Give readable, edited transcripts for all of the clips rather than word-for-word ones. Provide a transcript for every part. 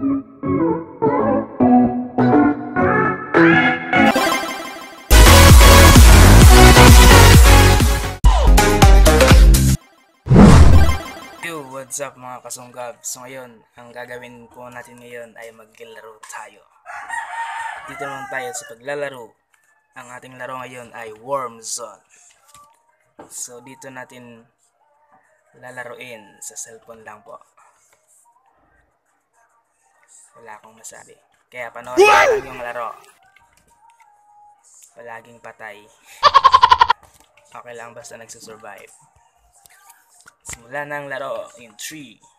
Yo, what's up mga kasunggab? So ngayon, ang gagawin po natin ngayon ay maglaro tayo. Dito naman tayo sa paglalaro. Ang ating laro ngayon ay WormZone. So dito natin lalaruin sa cellphone lang po. Wala akong masabi. Kaya panoorin lang yung laro. Palaging patay. Okay lang basta nagsusurvive. Simula na ang laro in 3.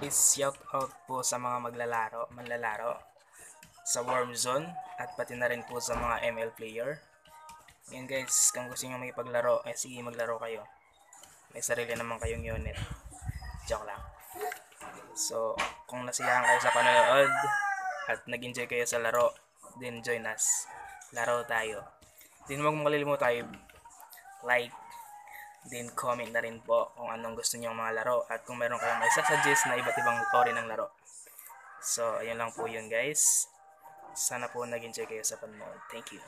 is shout out po sa mga manlalaro sa WormZone at pati na rin po sa mga ML player. Ngayon guys, kung gusto nyo makipaglaro, sige maglaro kayo. May sarili naman kayong unit. Joke lang. So, kung nasiyahan kayo sa panonood at nag-enjoy kayo sa laro, then join us. Laro tayo. Then huwag mong kalilimutan tayo like, then comment na rin po kung anong gusto nyo mga laro at kung meron kayong may suggest na iba't ibang uri ng laro. So, ayun lang po yun guys. Sana po nag-enjoy kayo sa panonood. Thank you.